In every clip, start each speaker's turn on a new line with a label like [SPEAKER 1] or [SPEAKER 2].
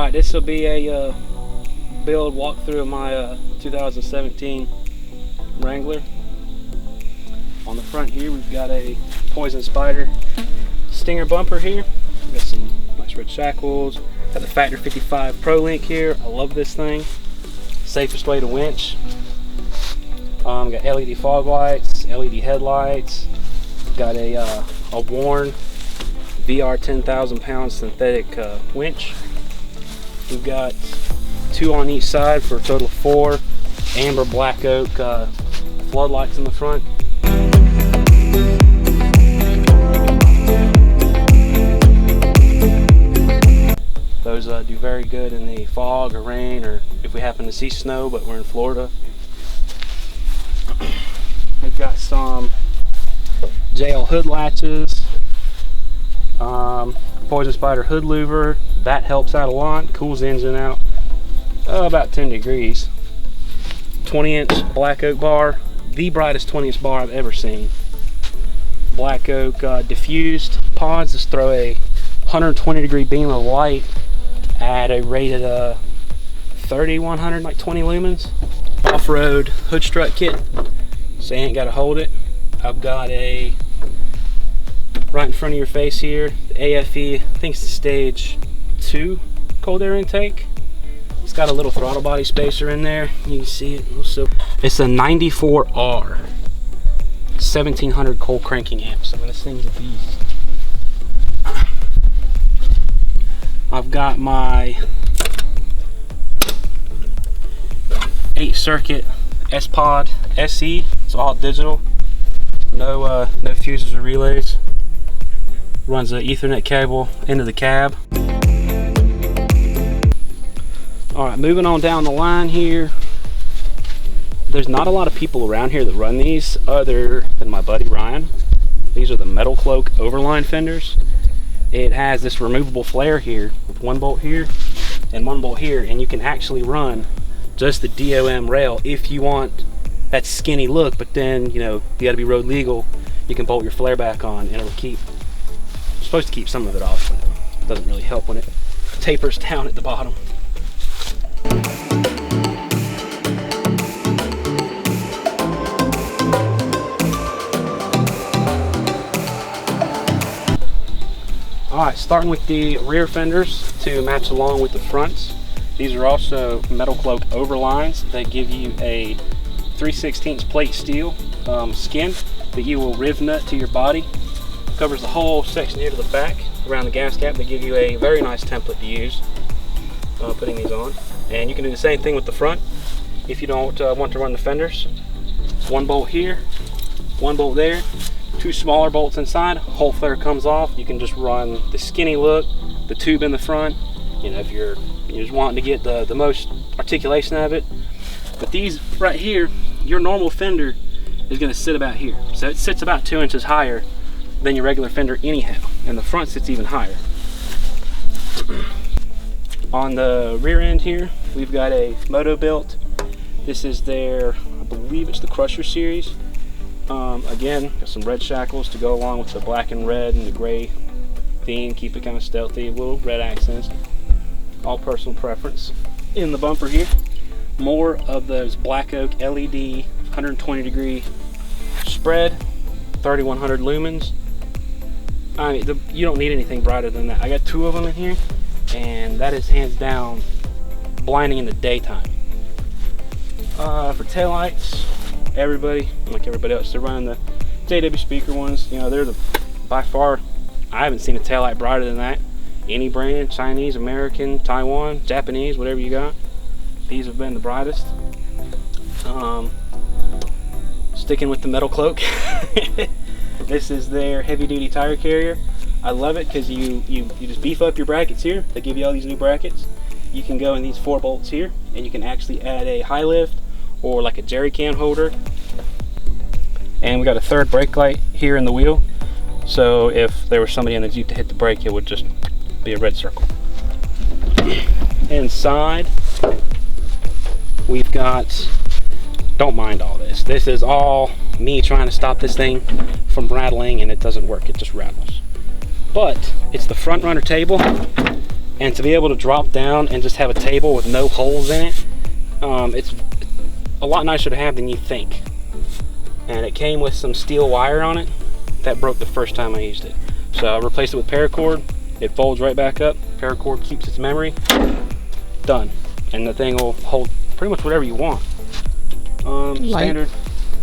[SPEAKER 1] Alright, this will be a build walkthrough of my 2017 Wrangler. On the front here we've got a Poison Spyder Stinger bumper here. We've got some nice red shackles. Got the Factor 55 Pro Link here. I love this thing. Safest way to winch. Got LED fog lights, LED headlights. Got a Warn VR 10,000 pound synthetic winch. We've got 2 on each side for a total of 4 amber black oak floodlights in the front. Those do very good in the fog or rain, or if we happen to see snow, but we're in Florida. We've got some JL hood latches, Poison Spyder hood louver. That helps out a lot, cools the engine out about 10 degrees. 20-inch black oak bar, the brightest 20-inch bar I've ever seen. Black oak diffused pods. Just throw a 120 degree beam of light at a rated 3100, like 20 lumens. Off-road hood strut kit, so you ain't got to hold it. I've got a right in front of your face here, the AFE, I think it's the stage 2 cold air intake. It's got a little throttle body spacer in there. You can see it. Also, it's a 94R 1700 cold cranking amps. I mean, this thing's a beast. I've got my 8 circuit S-Pod SE. It's all digital. No fuses or relays. Runs an Ethernet cable into the cab. Alright, moving on down the line here. There's not a lot of people around here that run these other than my buddy Ryan. These are the Metal Cloak Overline fenders. It has this removable flare here with 1 bolt here and 1 bolt here, and you can actually run just the DOM rail if you want that skinny look, but then, you know, you got to be road legal. You can bolt your flare back on and it'll keep, it's supposed to keep some of it off, but it doesn't really help when it tapers down at the bottom. Alright, starting with the rear fenders to match along with the fronts. These are also Metal Cloak Overlines. They give you a 3/16 plate steel skin that you will riv nut to your body. Covers the whole section here to the back around the gas cap. They give you a very nice template to use putting these on. And you can do the same thing with the front if you don't want to run the fenders. 1 bolt here, 1 bolt there, 2 smaller bolts inside. Whole flare comes off. You can just run the skinny look, the tube in the front. You know, if you're just wanting to get the most articulation out of it. But these right here, your normal fender is going to sit about here. So it sits about 2 inches higher than your regular fender anyhow. And the front sits even higher. On the rear end here, we've got a Moto-Bilt. This is their, I believe it's the Crusher series. Again, got some red shackles to go along with the black and red and the gray theme. Keep it kind of stealthy, little red accents. All personal preference. In the bumper here, more of those black oak LED 120 degree spread, 3100 lumens. I mean, you don't need anything brighter than that. I got 2 of them in here, and that is hands down blinding in the daytime. For taillights, everybody, like everybody else, they're running the JW Speaker ones. You know, they're by far, I haven't seen a taillight brighter than that. Any brand, Chinese, American, Taiwan, Japanese, whatever you got. These have been the brightest. Sticking with the Metal Cloak. This is their heavy duty tire carrier. I love it because you just beef up your brackets here. They give you all these new brackets. You can go in these 4 bolts here, and you can actually add a high lift or like a jerry can holder. And we got a 3rd brake light here in the wheel. So if there was somebody in the Jeep to hit the brake, it would just be a red circle. Inside, we've got, don't mind all this. This is all me trying to stop this thing from rattling, and it doesn't work. It just rattles. But it's the front runner table And to be able to drop down and just have a table with no holes in it, it's a lot nicer to have than you think. And it came with some steel wire on it that broke the first time I used it. So I replaced it with paracord. It folds right back up. Paracord keeps its memory. Done. And the thing will hold pretty much whatever you want.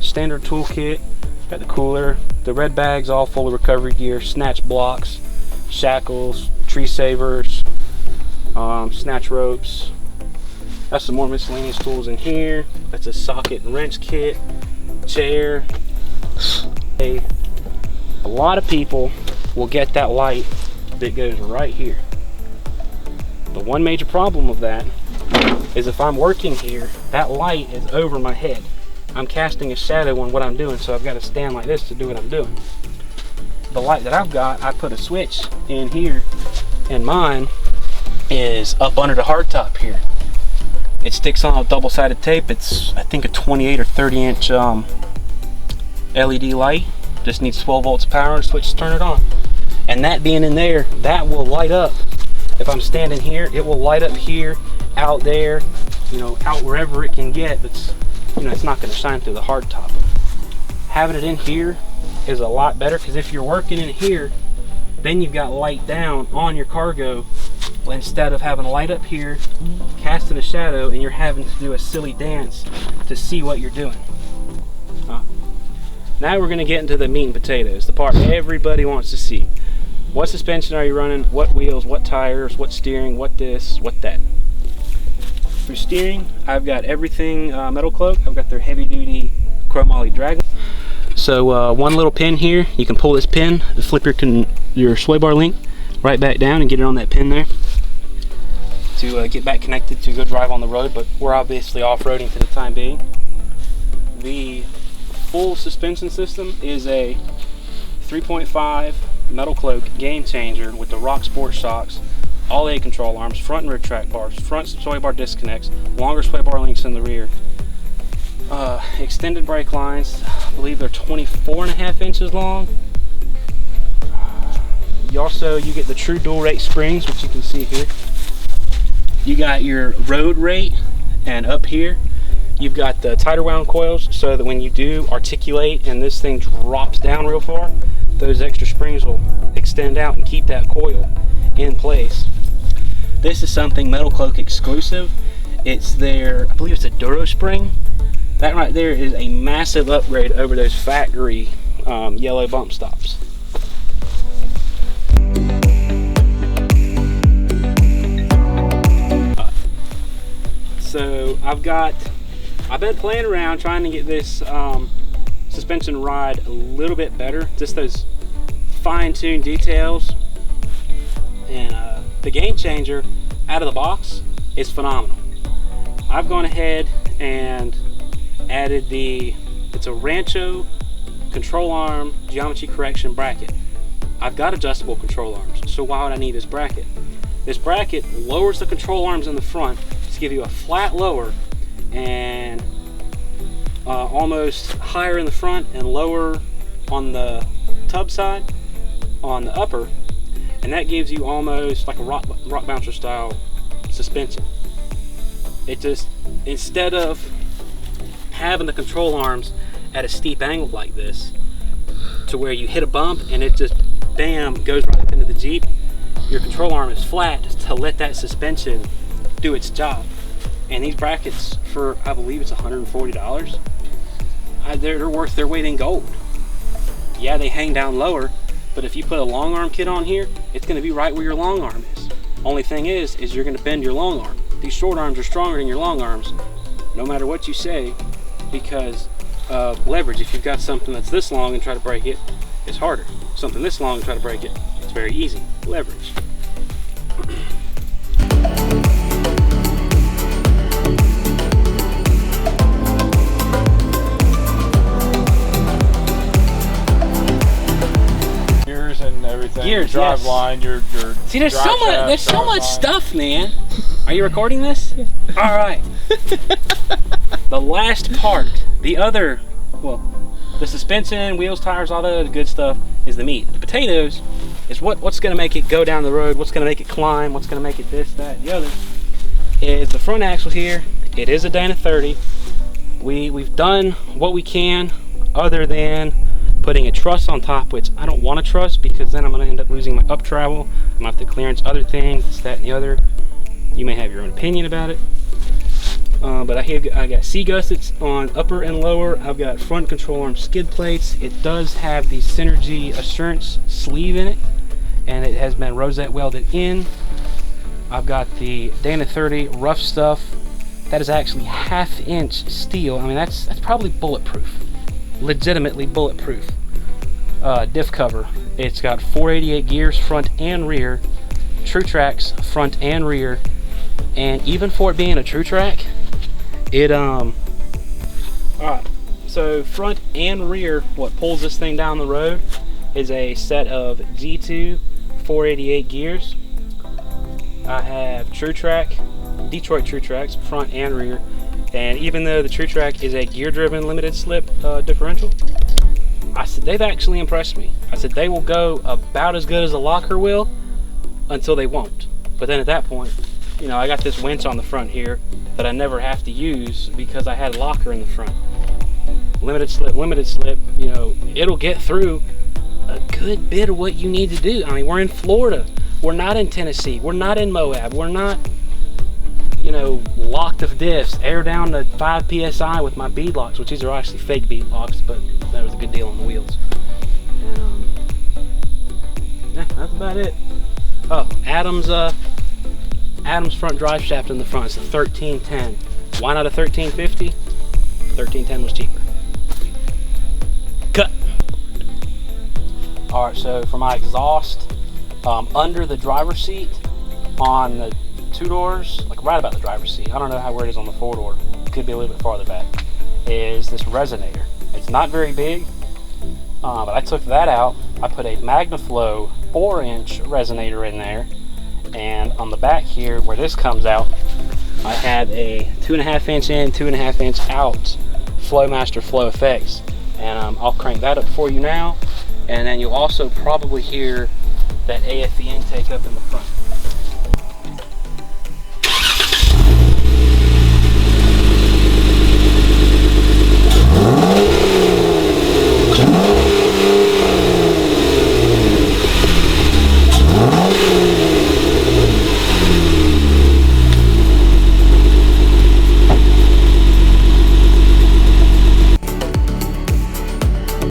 [SPEAKER 1] Standard toolkit. Got the cooler, the red bags, all full of recovery gear, snatch blocks, shackles, tree savers, snatch ropes. Got some more miscellaneous tools in here. That's a socket and wrench kit, chair. A lot of people will get that light that goes right here. The one major problem of that is if I'm working here, that light is over my head. I'm casting a shadow on what I'm doing, so I've got to stand like this to do what I'm doing. The light that I've got, I put a switch in here, and mine is up under the hardtop here. It sticks on a double-sided tape. It's, I think, a 28 or 30 inch LED light. Just needs 12 volts of power and switch to turn it on. And that being in there, that will light up. If I'm standing here, it will light up here, out there, you know, out wherever it can get. That's, you know, it's not going to shine through the hard top. Having it in here is a lot better, because if you're working in here, then you've got light down on your cargo instead of having light up here, casting a shadow, and you're having to do a silly dance to see what you're doing. Now we're going to get into the meat and potatoes, the part everybody wants to see. What suspension are you running? What wheels? What tires? What steering? What this? What that? For steering, I've got everything Metal Cloak. I've got their heavy duty chromoly drag. So one little pin here, you can pull this pin, flip your sway bar link right back down and get it on that pin there to get back connected to go drive on the road, but we're obviously off-roading for the time being. The full suspension system is a 3.5 Metal Cloak Game Changer with the Rock Sport shocks, all 8 control arms, front and rear track bars, front sway bar disconnects, longer sway bar links in the rear, extended brake lines. I believe they're 24.5 inches long. You get the true dual rate springs, which you can see here. You got your road rate, and up here you've got the tighter wound coils, so that when you do articulate and this thing drops down real far, those extra springs will extend out and keep that coil in place. This is something Metal Cloak exclusive. It's their, I believe it's a Duro spring. That right there is a massive upgrade over those factory yellow bump stops. So I've been playing around trying to get this suspension ride a little bit better, just those fine-tuned details, and the Game Changer out of the box is phenomenal. I've gone ahead and added it's a Rancho control arm geometry correction bracket. I've got adjustable control arms, so why would I need this bracket? This bracket lowers the control arms in the front to give you a flat lower, and almost higher in the front and lower on the tub side on the upper, and that gives you almost like a rock bouncer style suspension. It just, instead of having the control arms at a steep angle like this to where you hit a bump and it just bam goes right up into the Jeep, your control arm is flat to let that suspension do its job. And these brackets, for I believe it's $140, they're worth their weight in gold. Yeah, they hang down lower, but if you put a long arm kit on here, it's going to be right where your long arm is. Only thing is you're going to bend your long arm. These short arms are stronger than your long arms, no matter what you say, because of leverage. If you've got something that's this long and try to break it, it's harder. Something this long and try to break it, it's very easy. Leverage.
[SPEAKER 2] And everything.
[SPEAKER 1] Gears,
[SPEAKER 2] drive
[SPEAKER 1] yes.
[SPEAKER 2] line, your
[SPEAKER 1] See, there's so much stuff, man. Are you recording this? Yeah. All right. The last part, the The suspension, wheels, tires, all the good stuff is the meat. The potatoes is what's going to make it go down the road, what's going to make it climb, what's going to make it this, that, the other. Is the front axle here. It is a Dana 30. We've done what we can other than putting a truss on top, which I don't want to truss because then I'm going to end up losing my up travel. I'm going to have to clearance other things, this, that, and the other. You may have your own opinion about it. But I got C gussets on upper and lower. I've got front control arm skid plates. It does have the Synergy Assurance sleeve in it, and it has been rosette welded in. I've got the Dana 30 rough stuff. That is actually 1/2 inch steel. I mean, that's probably bulletproof, legitimately bulletproof. Diff cover. It's got 488 gears front and rear, True Tracks front and rear, and even for it being a True Track, it all right. So front and rear, what pulls this thing down the road is a set of G2 488 gears. I have True Track, Detroit True Tracks, front and rear. And even though the True Track is a gear-driven limited slip differential, I said they've actually impressed me. I said they will go about as good as a locker will until they won't. But then at that point, you know, I got this winch on the front here that I never have to use because I had a locker in the front. Limited slip, you know, it'll get through a good bit of what you need to do. I mean, we're in Florida. We're not in Tennessee. We're not in Moab. We're not, you know, locked of diffs, air down to 5 PSI with my bead locks, which these are actually fake bead locks, but that was a good deal on the wheels. And, yeah, that's about it. Oh, Adams front drive shaft in the front. It's a 1310. Why not a 1350? 1310 was cheaper. Cut. All right, so for my exhaust, under the driver's seat on the 2 doors, like right about the driver's seat, I don't know where it is on the 4 door, could be a little bit farther back, is this resonator. It's not very big, but I took that out. I put a MagnaFlow 4-inch resonator in there, and on the back here where this comes out, I have a 2.5 inch in, 2.5 inch out Flowmaster Flow Effects, and I'll crank that up for you now. And then you'll also probably hear that AFE intake up in the